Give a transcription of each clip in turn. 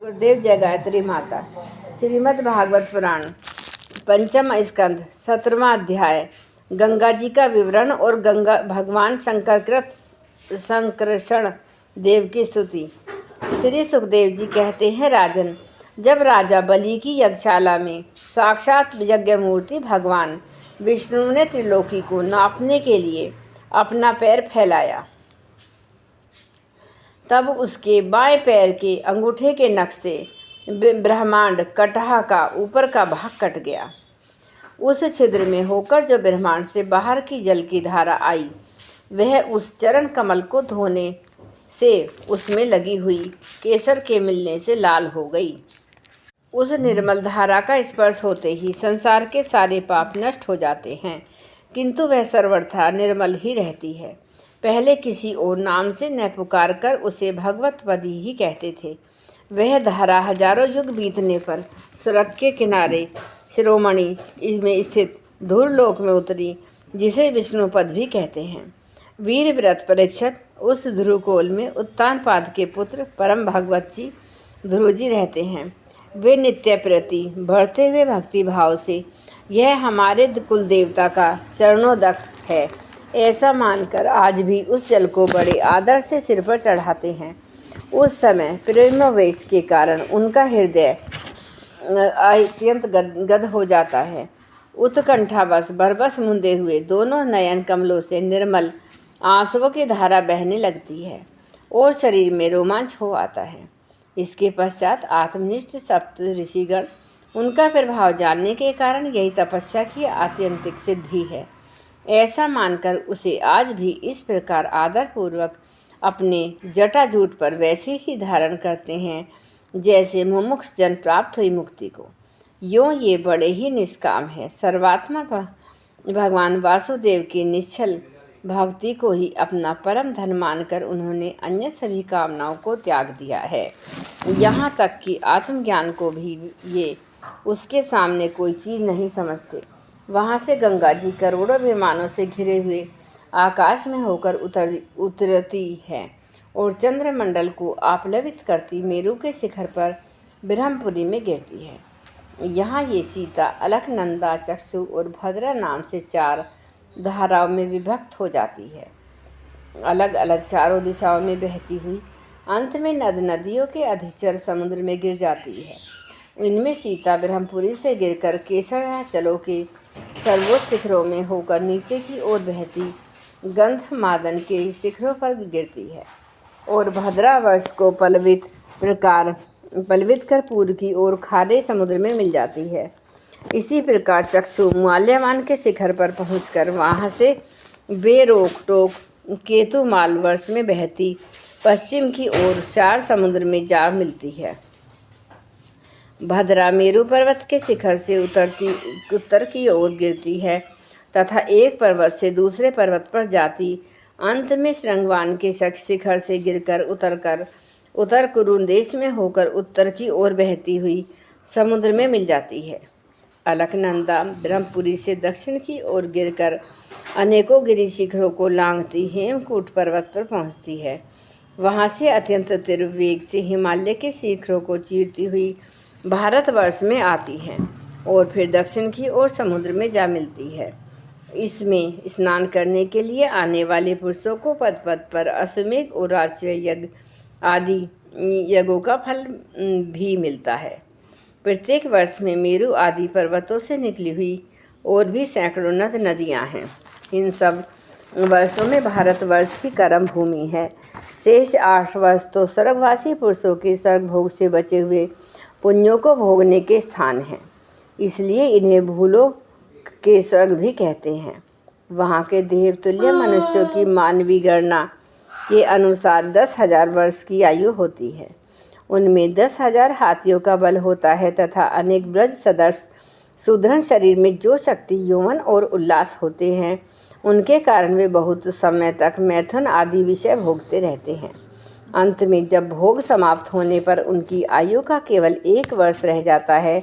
गुरुदेव जय गायत्री माता। श्रीमद् भागवत पुराण पंचम स्कंध 17वां अध्याय गंगा जी का विवरण और गंगा भगवान संकर्षण देव की स्तुति। श्री सुखदेव जी कहते हैं, राजन, जब राजा बलि की यज्ञशाला में साक्षात यज्ञ मूर्ति भगवान विष्णु ने त्रिलोकी को नापने के लिए अपना पैर फैलाया, तब उसके बाएं पैर के अंगूठे के नख से ब्रह्मांड कटहा का ऊपर का भाग कट गया। उस छिद्र में होकर जो ब्रह्मांड से बाहर की जल की धारा आई, वह उस चरण कमल को धोने से उसमें लगी हुई केसर के मिलने से लाल हो गई। उस निर्मल धारा का स्पर्श होते ही संसार के सारे पाप नष्ट हो जाते हैं, किंतु वह सर्वथा निर्मल ही रहती है। पहले किसी और नाम से न पुकार कर उसे भगवत पदी ही कहते थे। वह धारा हजारों युग बीतने पर सड़क के किनारे शिरोमणि में स्थित धूर्लोक में उतरी, जिसे विष्णु पद भी कहते हैं। वीर व्रत परीक्षित उस ध्रुवकोल में उत्तानपाद के पुत्र परम भगवत जी ध्रुव जी रहते हैं। वे नित्य प्रति बढ़ते हुए भक्ति भाव से यह हमारे कुल देवता का चरणोदक है ऐसा मानकर आज भी उस जल को बड़े आदर से सिर पर चढ़ाते हैं। उस समय प्रेमवेश के कारण उनका हृदय अत्यंत गद हो जाता है। उत्कंठावश बरबस मुंदे हुए दोनों नयन कमलों से निर्मल आंसुओं की धारा बहने लगती है और शरीर में रोमांच हो आता है। इसके पश्चात आत्मनिष्ठ सप्त ऋषिगण उनका प्रभाव जानने के कारण यही तपस्या की आत्यंतिक सिद्धि है ऐसा मानकर उसे आज भी इस प्रकार आदरपूर्वक अपने जटाजूट पर वैसे ही धारण करते हैं जैसे मुमुक्ष जन प्राप्त हुई मुक्ति को। यों ये बड़े ही निष्काम है। सर्वात्मा भगवान वासुदेव की निश्चल भक्ति को ही अपना परम धन मानकर उन्होंने अन्य सभी कामनाओं को त्याग दिया है। यहाँ तक कि आत्मज्ञान को भी ये उसके सामने कोई चीज़ नहीं समझते। वहाँ से गंगा जी करोड़ों विमानों से घिरे हुए आकाश में होकर उतरती है और चंद्रमंडल को आप्लावित करती मेरु के शिखर पर ब्रह्मपुरी में गिरती है। यहाँ ये सीता अलकनंदा, चक्षु और भद्रा नाम से 4 धाराओं में विभक्त हो जाती है, अलग अलग चारों दिशाओं में बहती हुई अंत में नदियों के अधिचर समुद्र में गिर जाती है। इनमें सीता ब्रह्मपुरी से गिरकर केसराचलों के सर्वोच्च शिखरों में होकर नीचे की ओर बहती गंधमादन के शिखरों पर गिरती है और भद्रा वर्ष को पल्लवित कर पूर्व की ओर खारे समुद्र में मिल जाती है। इसी प्रकार चक्षु माल्यवान के शिखर पर पहुंचकर वहां से बेरोक टोक केतुमाल वर्ष में बहती पश्चिम की ओर 4 समुद्र में जा मिलती है। भद्रा मेरु पर्वत के शिखर से उत्तर की ओर गिरती है तथा एक पर्वत से दूसरे पर्वत पर जाती अंत में श्रृंगवान के शिखर से गिरकर उत्तर कुरुन देश में होकर उत्तर की ओर बहती हुई समुद्र में मिल जाती है। अलकनंदा ब्रह्मपुरी से दक्षिण की ओर गिरकर अनेकों गिरि शिखरों को लांघती हेमकूट पर्वत पर पहुंचती है। वहां से अत्यंत तीव्र वेग से हिमालय के शिखरों को चीरती हुई भारतवर्ष में आती है और फिर दक्षिण की ओर समुद्र में जा मिलती है। इसमें स्नान करने के लिए आने वाले पुरुषों को पद पद पर अश्वमेध और राजस्व यज्ञ आदि यज्ञों का फल भी मिलता है। प्रत्येक वर्ष में मेरु आदि पर्वतों से निकली हुई और भी सैकड़ों नदियाँ हैं। इन सब वर्षों में भारतवर्ष की कर्म भूमि है। शेष 8 वर्ष तो स्वर्गवासी पुरुषों के स्वर्ग भोग से बचे हुए पुण्यों को भोगने के स्थान हैं, इसलिए इन्हें भूलों के स्वर्ग भी कहते हैं। वहाँ के देवतुल्य मनुष्यों की मानवीय गणना के अनुसार 10,000 वर्ष की आयु होती है। उनमें 10,000 हाथियों का बल होता है तथा अनेक ब्रज सदृश सुदृढ़ शरीर में जो शक्ति, यौवन और उल्लास होते हैं, उनके कारण वे बहुत समय तक मैथुन आदि विषय भोगते रहते हैं। अंत में जब भोग समाप्त होने पर उनकी आयु का केवल 1 वर्ष रह जाता है,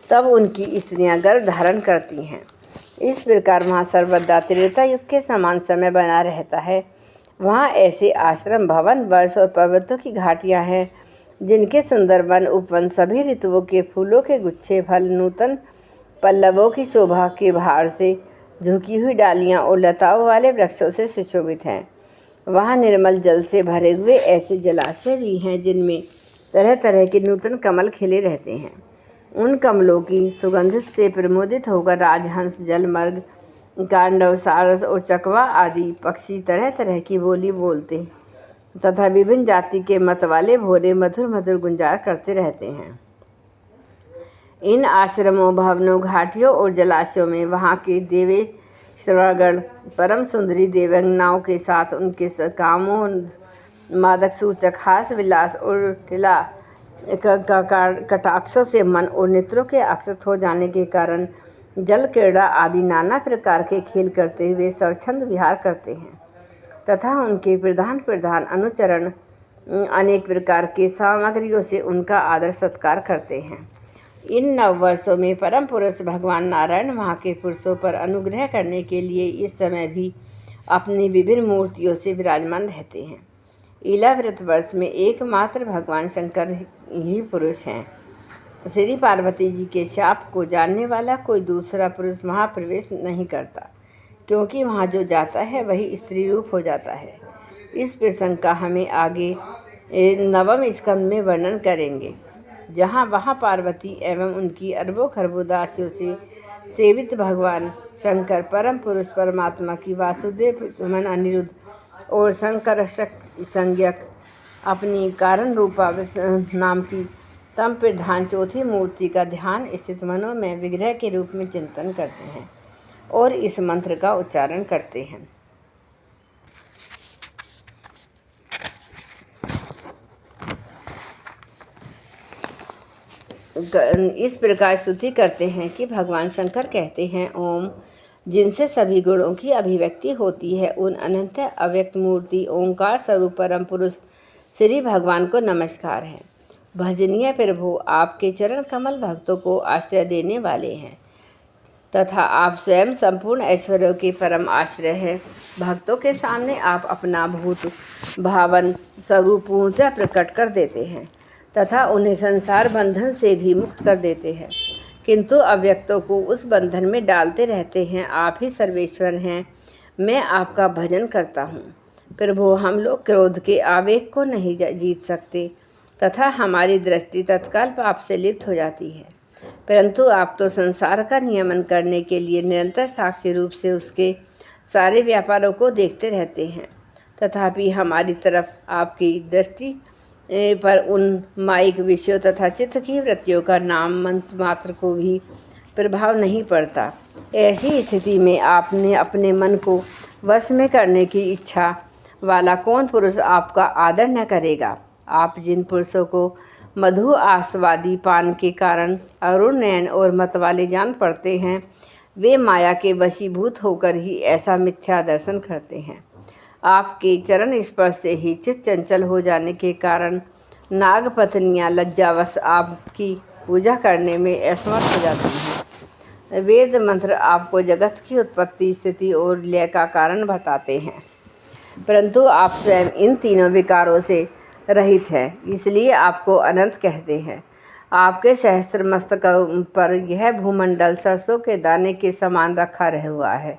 तब उनकी स्त्रियां गर्भ धारण करती हैं। इस प्रकार वहाँ सर्वदा त्रेता युग के समान समय बना रहता है। वहाँ ऐसे आश्रम, भवन, वर्ष और पर्वतों की घाटियाँ हैं जिनके सुंदर वन उपवन सभी ऋतुओं के फूलों के गुच्छे, फल, नूतन पल्लवों की शोभा के भार से झुकी हुई डालियां और लताओं वाले वृक्षों से सुशोभित हैं। वहाँ निर्मल जल से भरे हुए ऐसे जलाशय भी हैं जिनमें तरह तरह के नूतन कमल खिले रहते हैं। उन कमलों की सुगंध से प्रमोदित होकर राजहंस, जलमर्ग, कांडव, सारस और चकवा आदि पक्षी तरह तरह की बोली बोलते तथा विभिन्न जाति के मत वाले भोरे मधुर मधुर गुंजार करते रहते हैं। इन आश्रमों, भवनों, घाटियों और जलाशयों में वहाँ के देवेश्वरगण परम सुंदरी देवंगनाओं के साथ उनके कामों, मादक सूचक हास विलास और टिला कटाक्षों से मन और नेत्रों के आकर्षित हो जाने के कारण जल क्रीड़ा आदि नाना प्रकार के खेल करते हुए स्वच्छंद विहार करते हैं तथा उनके प्रधान प्रधान अनुचरण अनेक प्रकार के सामग्रियों से उनका आदर सत्कार करते हैं। इन नववर्षों में परम पुरुष भगवान नारायण वहाँ के पुरुषों पर अनुग्रह करने के लिए इस समय भी अपनी विभिन्न मूर्तियों से विराजमान रहते हैं। ईलाव्रत वर्ष में एकमात्र भगवान शंकर ही पुरुष हैं। श्री पार्वती जी के शाप को जानने वाला कोई दूसरा पुरुष वहाँ प्रवेश नहीं करता, क्योंकि वहाँ जो जाता है वही स्त्री रूप हो जाता है। इस प्रसंग का हमें आगे 9वें स्कंद में वर्णन करेंगे, जहाँ वहाँ पार्वती एवं उनकी अरबों खरबों दासियों से सेवित भगवान शंकर परम पुरुष परमात्मा की वासुदेव मन अनिरुद्ध और शंकर संज्ञक अपनी कारण रूपा नाम की तम प्रधान चौथी मूर्ति का ध्यान स्थित मनों में विग्रह के रूप में चिंतन करते हैं और इस मंत्र का उच्चारण करते हैं। इस प्रकार स्तुति करते हैं कि भगवान शंकर कहते हैं, ओम जिनसे सभी गुणों की अभिव्यक्ति होती है उन अनंत अव्यक्त मूर्ति ओंकार स्वरूप परम पुरुष श्री भगवान को नमस्कार है। भजनीय प्रभु, आपके चरण कमल भक्तों को आश्रय देने वाले हैं तथा आप स्वयं संपूर्ण ऐश्वर्यों के परम आश्रय हैं। भक्तों के सामने आप अपना भूत भावन स्वरूप पूर्णतः प्रकट कर देते हैं तथा उन्हें संसार बंधन से भी मुक्त कर देते हैं, किंतु अव्यक्तों को उस बंधन में डालते रहते हैं। आप ही सर्वेश्वर हैं, मैं आपका भजन करता हूँ। प्रभु, हम लोग क्रोध के आवेग को नहीं जीत सकते तथा हमारी दृष्टि तत्काल पाप से लिप्त हो जाती है, परंतु आप तो संसार का नियमन करने के लिए निरंतर साक्षी रूप से उसके सारे व्यापारों को देखते रहते हैं। तथापि हमारी तरफ आपकी दृष्टि पर उन माइक विषयों तथा चित्त की वृत्तियों का नाम मंत्र मात्र को भी प्रभाव नहीं पड़ता। ऐसी स्थिति में आपने अपने मन को वश में करने की इच्छा वाला कौन पुरुष आपका आदर न करेगा। आप जिन पुरुषों को मधु आस्वादी पान के कारण अरुण नयन और मत वाले जान पड़ते हैं, वे माया के वशीभूत होकर ही ऐसा मिथ्या दर्शन करते हैं। आपके चरण स्पर्श से ही चित्त चंचल हो जाने के कारण नाग पत्नियां लज्जावश आपकी पूजा करने में असमर्थ हो जाती हैं। वेद मंत्र आपको जगत की उत्पत्ति, स्थिति और लय का कारण बताते हैं, परंतु आप स्वयं इन तीनों विकारों से रहित हैं, इसलिए आपको अनंत कहते हैं। आपके सहस्त्र मस्तक पर यह भूमंडल सरसों के दाने के समान रखा रह हुआ है।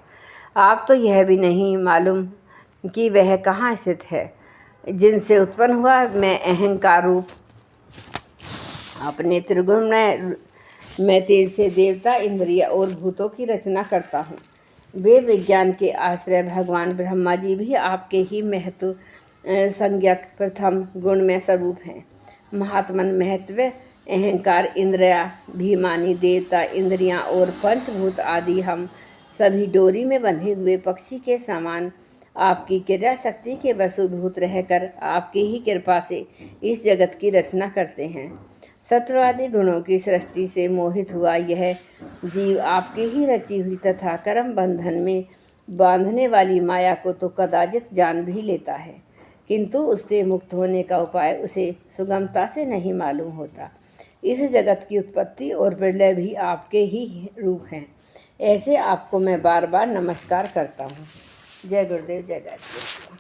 आप तो यह भी नहीं मालूम कि वह कहाँ स्थित है, जिनसे उत्पन्न हुआ मैं अहंकार रूप अपने त्रिगुण मैं तेज से देवता, इंद्रिय और भूतों की रचना करता हूँ। वे विज्ञान के आश्रय भगवान ब्रह्मा जी भी आपके ही महत्व संज्ञक प्रथम गुण में स्वरूप हैं। महात्मन महत्व अहंकार, इंद्रियाभिमानी देवता, इंद्रियां और पंचभूत आदि हम सभी डोरी में बंधे हुए पक्षी के समान आपकी क्रिया शक्ति के वशीभूत रहकर आपकी ही कृपा से इस जगत की रचना करते हैं। सत्ववादी गुणों की सृष्टि से मोहित हुआ यह जीव आपकी ही रची हुई तथा कर्म बंधन में बांधने वाली माया को तो कदाचित जान भी लेता है, किंतु उससे मुक्त होने का उपाय उसे सुगमता से नहीं मालूम होता। इस जगत की उत्पत्ति और प्रलय भी आपके ही रूप हैं। ऐसे आपको मैं बार बार नमस्कार करता हूँ। जय गुरुदेव, जय गायत्री।